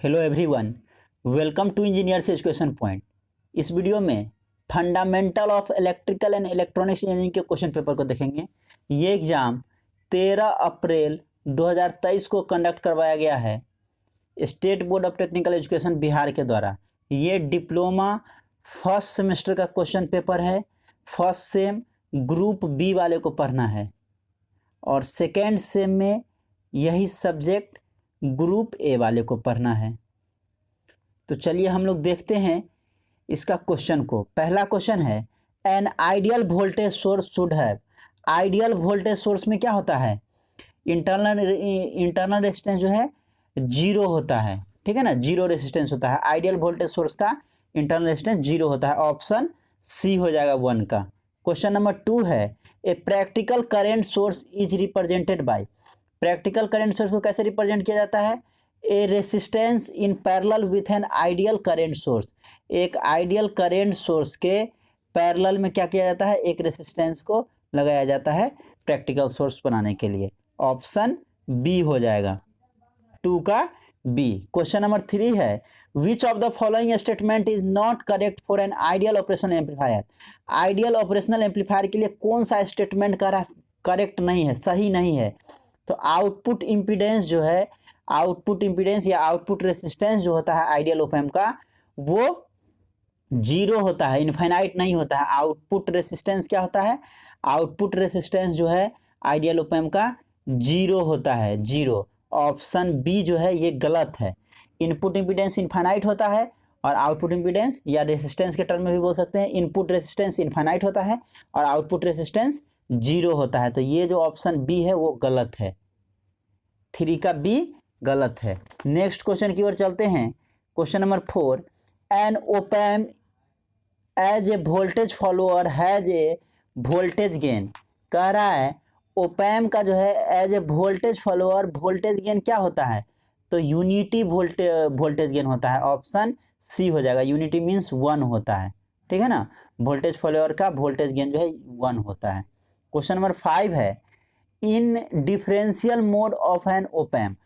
Hello everyone, welcome to Engineers Education Point. इस video में fundamental of electrical and electronics engineering के question paper को देखेंगे। ये एग्ज़ाम 13 अप्रैल 2023 को कंडक्ट करवाया गया है state board of technical education Bihar के द्वारा। ये डिप्लोमा फर्स्ट सेमेस्टर का क्वेश्चन पेपर है। फर्स्ट सेम ग्रुप बी वाले को पढ़ना है और सेकेंड सेम में यही सब्जेक्ट ग्रुप ए वाले को पढ़ना है। तो चलिए हम लोग देखते हैं इसका क्वेश्चन को। पहला क्वेश्चन है, an ideal voltage source should have. Ideal voltage source में क्या होता है, इंटरनल रेजिस्टेंस जो है जीरो होता है, ठीक है ना, जीरो रेजिस्टेंस होता है। आइडियल वोल्टेज सोर्स का इंटरनल रेजिस्टेंस जीरो होता है। ऑप्शन सी हो जाएगा 1 का। क्वेश्चन नंबर 2 है, a practical current source is represented by. Practical current source को कैसे रिप्रेजेंट किया जाता है, ए resistance in parallel with an ideal current source. एक आइडियल करंट सोर्स के पैरेलल में क्या किया जाता है, एक रेसिस्टेंस को लगाया जाता है प्रैक्टिकल सोर्स बनाने के लिए। ऑप्शन बी हो जाएगा 2 का बी। क्वेश्चन नंबर 3 है, which of the following statement is not correct for an ideal operational amplifier. Ideal operational amplifier के लिए कौन सा स्टेटमेंट करेक्ट नहीं है, सही नहीं है। तो आउटपुट इम्पीडेंस जो है, आउटपुट इम्पीडेंस या आउटपुट रेसिस्टेंस जो होता है आइडियल ऑप एम्प का, वो जीरो होता है, इनफाइनाइट नहीं होता है। आउटपुट रेसिस्टेंस क्या होता है, आउटपुट रेसिस्टेंस जो है आइडियल ऑप एम्प का जीरो होता है, जीरो। ऑप्शन बी जो है ये गलत है। इनपुट इम्पीडेंस इनफाइनाइट होता है और आउटपुट इम्पीडेंस या रेसिस्टेंस के टर्म में भी बोल सकते हैं, इनपुट रेसिस्टेंस इनफाइनाइट होता है और आउटपुट रेसिस्टेंस जीरो होता है। तो ये जो ऑप्शन बी है वो गलत है, 3 का बी गलत है। नेक्स्ट क्वेश्चन की ओर चलते हैं। Question number 4, an op amp as a voltage follower has a voltage gain. कह रहा है ओप एम्प का जो है as a voltage follower voltage gain क्या होता है, तो यूनिटी वोल्टेज गेन होता है। ऑप्शन सी हो जाएगा, यूनिटी मीन्स 1 होता है, ठीक है ना। वोल्टेज फॉलोअर का वोल्टेज गेन जो है 1 होता है। क्वेश्चन नंबर 5 है, in differential mode of an op amp.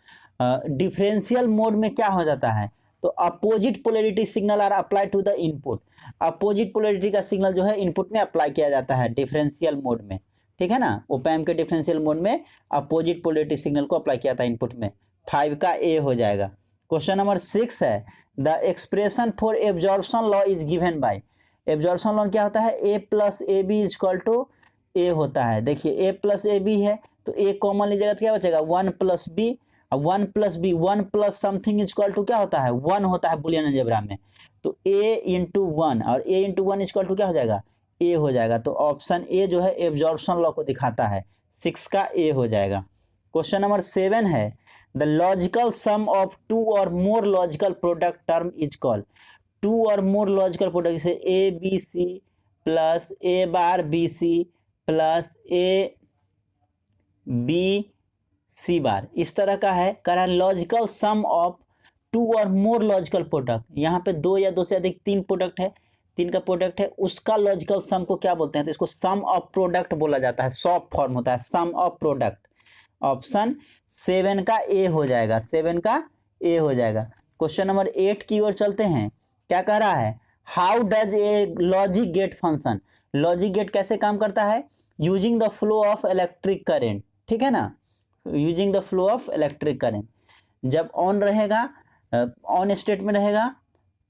Differential mode में क्या हो जाता है, तो opposite polarity signal are apply to the input. Opposite polarity का सिग्नल जो है इनपुट में अप्लाई किया जाता है डिफरेंशियल मोड में, ठीक है ना। ओप एम्प के डिफरेंशियल मोड में अपोजिट पोलैरिटी सिग्नल को अप्लाई किया जाता है इनपुट में। 5 का ए हो जाएगा। क्वेश्चन नंबर 6 है, the expression for absorption law is given by. Absorption law क्या होता है, A plus A B is equal to A होता है। देखिए ए प्लस ए बी है तो ए कॉमन लीजिएगा तो क्या बचेगा, 1 प्लस बी। अब 1 plus B, 1 plus something is equal to क्या होता है, 1 होता है बुलियन अलजेब्रा में। तो ए इंटू 1 और ए इंटू 1 इज इक्वल टू क्या हो जाएगा, ए हो जाएगा। तो ऑप्शन ए जो है एब्जॉर्प्शन लॉ को दिखाता है, 6 का ए हो जाएगा। क्वेश्चन नंबर 7 है, द लॉजिकल सम ऑफ 2 और more logical product term is called. 2 और मोर लॉजिकल प्रोडक्ट जैसे A B C plus A bar B C plus A B C bar, इस तरह का है। कह रहा है लॉजिकल सम ऑफ 2 और मोर लॉजिकल प्रोडक्ट। यहाँ पे 2 या 2 से अधिक 3 प्रोडक्ट है, 3 का प्रोडक्ट है, उसका लॉजिकल सम को क्या बोलते हैं, तो इसको सम ऑफ प्रोडक्ट बोला जाता है। सॉफ्ट फॉर्म होता है सम ऑफ प्रोडक्ट। ऑप्शन 7 का ए हो जाएगा, 7 का ए हो जाएगा। क्वेश्चन नंबर 8 की ओर चलते हैं। क्या कह रहा है, how does a logic gate function. Logic gate कैसे काम करता है, using the flow of electric current, ठीक है ना, using the flow of electric current. जब ऑन रहेगा, ऑन स्टेट में रहेगा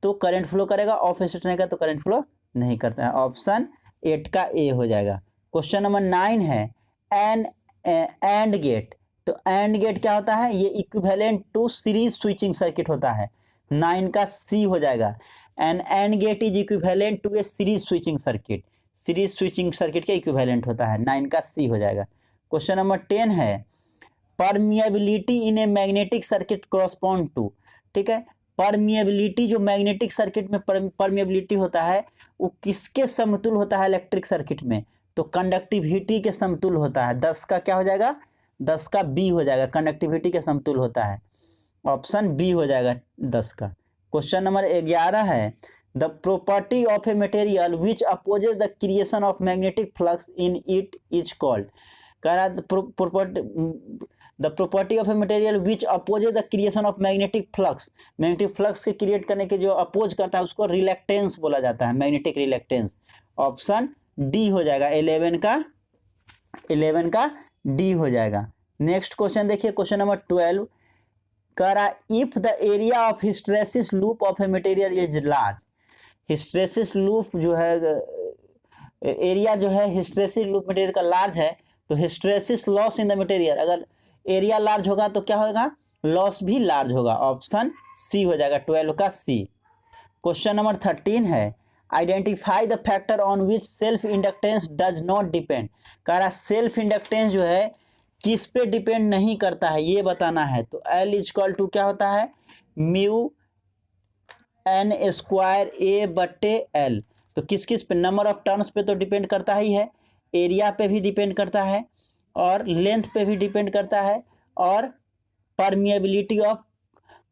तो करंट फ्लो करेगा, ऑफ स्टेट रहेगा तो करंट फ्लो नहीं करता है। ऑप्शन 8 का ए हो जाएगा। क्वेश्चन नंबर 9 है, एन एंड गेट। तो एंड गेट क्या होता है, ये equivalent to series switching circuit होता है। 9 का सी हो जाएगा। An AND gate is equivalent to a series switching circuit. Series switching circuit के इक्विवेलेंट होता है, 9 का सी हो जाएगा। क्वेश्चन नंबर 10 है, permeability in a magnetic circuit correspond to. ठीक है, परमिएबिलिटी जो मैग्नेटिक सर्किट में परमिएबिलिटी होता है वो किसके समतुल होता है इलेक्ट्रिक सर्किट में, तो कंडक्टिविटी के समतुल होता है। 10 का क्या हो जाएगा, 10 का बी हो जाएगा, कंडक्टिविटी के समतुल होता है। ऑप्शन बी हो जाएगा 10 का। क्वेश्चन नंबर 11 है, the property of a material which opposes the creation of magnetic flux in it is called. कह रहा है the property of a material which opposes the creation of magnetic flux, magnetic flux के create करने के जो oppose करता है उसको रिलेक्टेंस बोला जाता है, मैग्नेटिक रिलेक्टेंस। ऑप्शन डी हो जाएगा 11 का डी हो जाएगा। नेक्स्ट क्वेश्चन देखिए, क्वेश्चन नंबर 12 कह रहा if the area of hysteresis loop of a material is large, hysteresis loop जो है एरिया जो है हिस्टेरेसिस लूप मटेरियल का लार्ज है तो hysteresis loss in the material, अगर एरिया लार्ज होगा तो क्या होगा, लॉस भी लार्ज होगा। ऑप्शन सी हो जाएगा 12 का सी। क्वेश्चन नंबर 13 है identify the factor on which self inductance does not depend, कह रहा सेल्फ इंडक्टेंस जो है किस पे डिपेंड नहीं करता है ये बताना है। तो L इक्वल टू क्या होता है, म्यू एन स्क्वायर ए बट्टे एल, तो किस किस पे, नंबर ऑफ टर्न्स पे तो डिपेंड करता ही है, एरिया पे भी डिपेंड करता है और लेंथ पे भी डिपेंड करता है और permeability of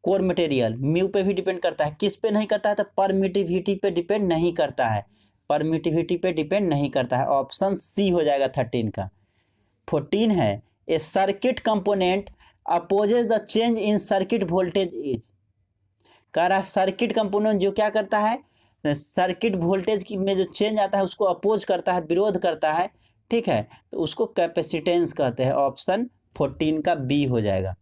core material mu पे भी डिपेंड करता है। किस पे नहीं करता है, तो परमिटिविटी पे डिपेंड नहीं करता है, परमिटिविटी पे डिपेंड नहीं करता है। ऑप्शन सी हो जाएगा 13 का। 14 है A circuit component opposes the change in circuit voltage is, कह रहा सर्किट कंपोनेंट जो क्या करता है, सर्किट वोल्टेज में जो चेंज आता है उसको अपोज करता है, विरोध करता है, ठीक है, तो उसको कैपेसिटेंस कहते हैं। ऑप्शन 14 का बी हो जाएगा।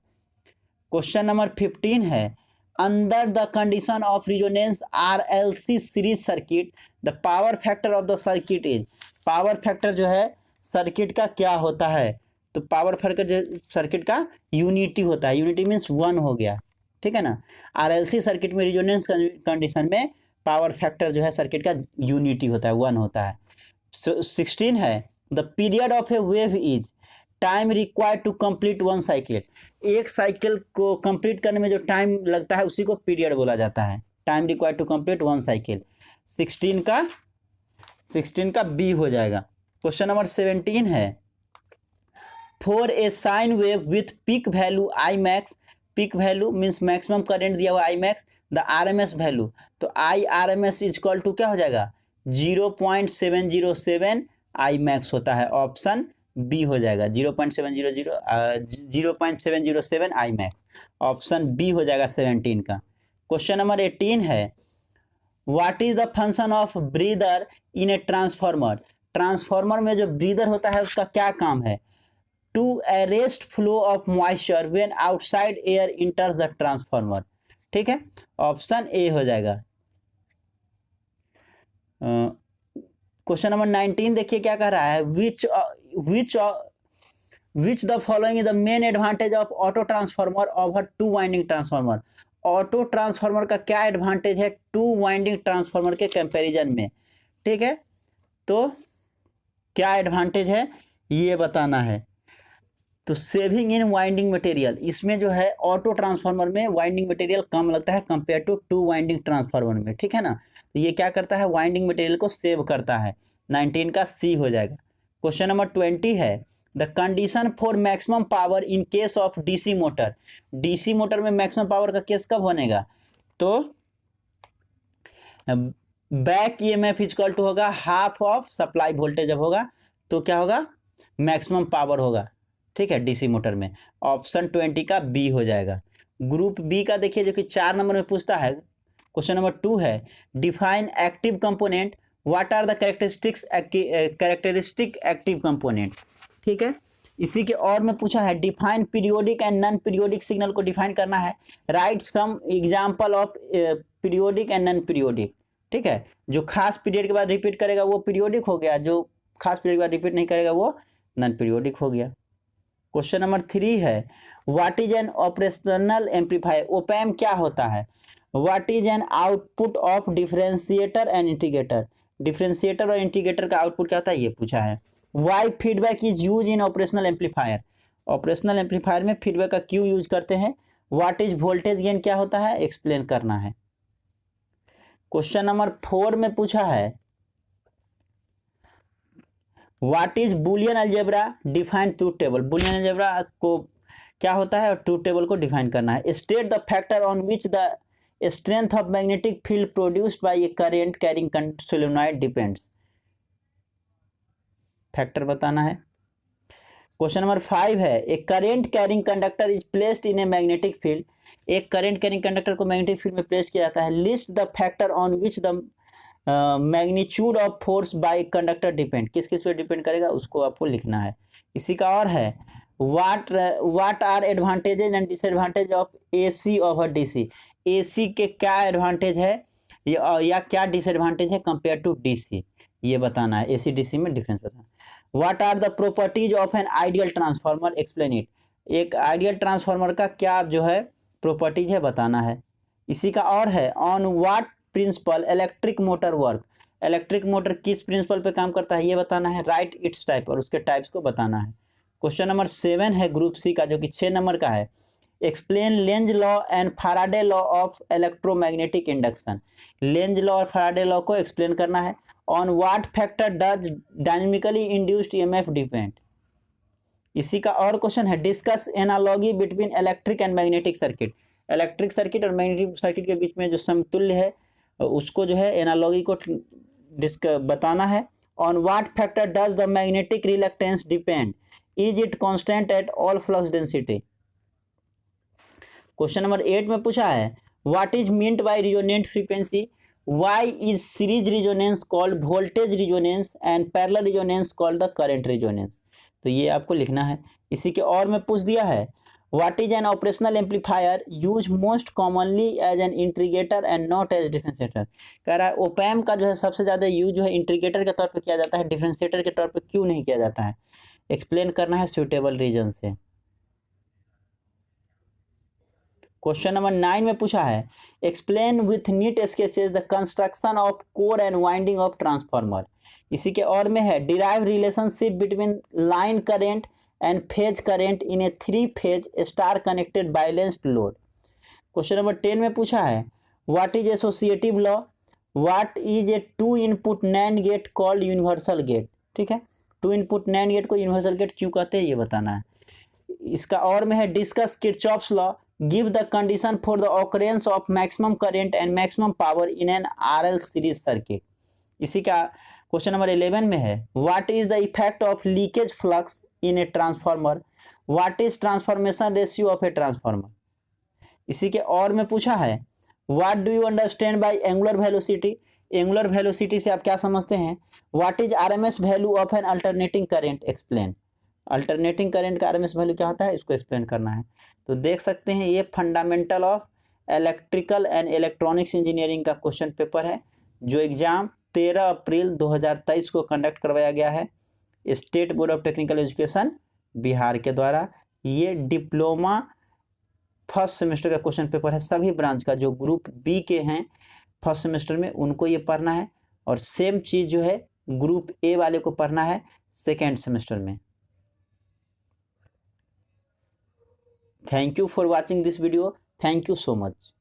क्वेश्चन नंबर 15 है under the condition of resonance RLC series circuit the power factor of the circuit is, power factor जो है सर्किट का क्या होता है, तो पावर फैक्टर जो सर्किट का यूनिटी होता है, यूनिटी मीन्स 1 हो गया, ठीक है ना। RLC सर्किट में रिजोनेंस कंडीशन में पावर फैक्टर जो है सर्किट का यूनिटी होता है, 1 होता है। 16 है the period of a wave is time required to complete 1 cycle, एक साइकिल को कंप्लीट करने में जो टाइम लगता है उसी को पीरियड बोला जाता है, time required to complete 1 cycle. 16 का बी हो जाएगा। क्वेश्चन नंबर 17 है for a sine wave with peak value I max, peak value means maximum current दिया हुआ I max, the RMS value, तो आई RMS इक्वल टू क्या हो जाएगा 0.707 आई मैक्स होता है। ऑप्शन बी हो जाएगा 0.707 आई मैक्स। ऑप्शन बी हो जाएगा 17 का। क्वेश्चन नंबर 18 है what is the function of breather in a transformer, transformer में जो ब्रीदर होता है उसका क्या काम है, to arrest flow of moisture when outside air enters the transformer, ठीक है। ऑप्शन ए हो जाएगा। क्वेश्चन नंबर 19 देखिए क्या कह रहा है which the following is the main advantage of auto transformer over 2 winding transformer, auto transformer का क्या एडवांटेज है 2 वाइंडिंग ट्रांसफार्मर के कंपैरिजन में, ठीक है, तो क्या एडवांटेज है ये बताना है। तो सेविंग इन वाइंडिंग मटेरियल, इसमें जो है ऑटो ट्रांसफार्मर में वाइंडिंग मटेरियल कम लगता है कंपेयर टू 2 वाइंडिंग ट्रांसफार्मर में, ठीक है ना, तो ये क्या करता है वाइंडिंग मटेरियल को सेव करता है। 19 का सी हो जाएगा। क्वेश्चन नंबर 20 है the condition for maximum power in case of DC motor, DC motor में मैक्सिमम पावर का केस कब बनेगा, तो बैक EMF इक्वल टू होगा हाफ ऑफ सप्लाई वोल्टेज जब होगा तो क्या होगा मैक्सिमम पावर होगा, ठीक है, डीसी मोटर में। ऑप्शन 20 का बी हो जाएगा। ग्रुप बी का देखिए जो कि 4 नंबर में पूछता है, क्वेश्चन नंबर 2 है define active component, what are the characteristic active component, ठीक है। इसी के और में पूछा है define periodic and non periodic signal को डिफाइन करना है, write some example of periodic and non periodic, ठीक है, जो खास पीरियड के बाद रिपीट करेगा वो पीरियोडिक हो गया, जो खास पीरियड के बाद रिपीट नहीं करेगा वो नॉन पीरियोडिक हो गया। क्वेश्चन नंबर 3 है what is an operational amplifier, op amp क्या होता है, what is an output of differentiator and integrator, differentiator और इंटीग्रेटर का आउटपुट क्या होता है ये पूछा है। Why feedback is use in operational amplifier, operational amplifier में फीडबैक का क्यों यूज करते हैं। व्हाट इज वोल्टेज गेन क्या होता है एक्सप्लेन करना है। क्वेश्चन नंबर 4 में पूछा है what is Boolean algebra define truth table, Boolean algebra को क्या होता है और ट्रूथ टेबल को डिफाइन करना है। State the factor on which the strength of magnetic field produced by a current carrying solenoid depends, factor बताना है। क्वेश्चन नंबर 5 है, a current carrying conductor is placed in a magnetic field. एक current carrying conductor को magnetic field में place किया जाता है। List the factor on which the magnitude of force by conductor depend. किस किस पे डिपेंड करेगा उसको आपको लिखना है। इसी का और है, what are advantages and disadvantage of AC over DC. AC के क्या एडवांटेज है या क्या डिसएडवांटेज है कंपेयर टू डीसी, ये बताना है। एसी डीसी में डिफरेंस बताना। What are the properties of an ideal transformer, explain it. एक आइडियल ट्रांसफार्मर का क्या जो है प्रॉपर्टीज है बताना है। इसी का और है, on what principle electric motor work. Electric motor किस प्रिंसिपल पे काम करता है ये बताना है। राइट इट्स टाइप, और उसके टाइप्स को बताना है। क्वेश्चन नंबर 7 है ग्रुप सी का, जो कि 6 नंबर का है। Explain Lenz law and Faraday law of electromagnetic induction. Lenz law और फैराडे लॉ को एक्सप्लेन करना है। On what factor does dynamically induced EMF depend. इसी का और क्वेश्चन है, discuss analogy between electric and magnetic circuit. Electric circuit और magnetic circuit के बीच में जो समतुल्य है उसको जो है एनालॉजी को बताना है। On what factor does the magnetic reluctance depend, is it constant at all flux density. Question number 8 में पूछा है, what is meant by resonant frequency. Why is series resonance called voltage resonance and parallel resonance called the current resonance. तो ये आपको लिखना है। इसी के और में पूछ दिया है, what is an operational amplifier use most commonly as an integrator and not as differentiator. कह रहा है ओपैम का जो है सबसे ज़्यादा यूज जो है इंटीग्रेटर के तौर पे किया जाता है, डिफरेंशिएटर के तौर पे क्यों नहीं किया जाता है, एक्सप्लेन करना है सुटेबल रीजन से। क्वेश्चन नंबर 9 में पूछा है, explain with neat sketches the construction of core and winding of transformer. इसी के और में है, derive relationship between line current and phase current in a 3 phase star connected balanced load. Question number 10 में पूछा है, what is associative law, what is a 2 input NAND gate called universal gate. ठीक है, 2 इनपुट नैंड गेट को universal gate क्यों कहते हैं ये बताना है। इसका और में है, discuss Kirchhoff's law, give the condition for the occurrence of maximum current and maximum power in an RL series circuit. इसी का क्वेश्चन नंबर 11 में है, what is the effect of leakage flux in a transformer, what is transformation ratio of a transformer. इसी के और में पूछा है, what do you understand by angular velocity. Angular velocity से आप क्या समझते हैं। What is RMS value of N alternating current, explain. Alternating current का आरएमएस वैल्यू क्या होता है इसको एक्सप्लेन करना है। तो देख सकते हैं ये fundamental of electrical and electronics engineering का क्वेश्चन पेपर है, जो एग्जाम 13 अप्रैल 2023 को कंडक्ट करवाया गया है state board of technical education Bihar के द्वारा। ये डिप्लोमा फर्स्ट सेमेस्टर का क्वेश्चन पेपर है। सभी ब्रांच का जो ग्रुप बी के हैं फर्स्ट सेमेस्टर में उनको ये पढ़ना है, और सेम चीज़ जो है ग्रुप ए वाले को पढ़ना है सेकेंड सेमेस्टर में। Thank you for watching this video, thank you so much.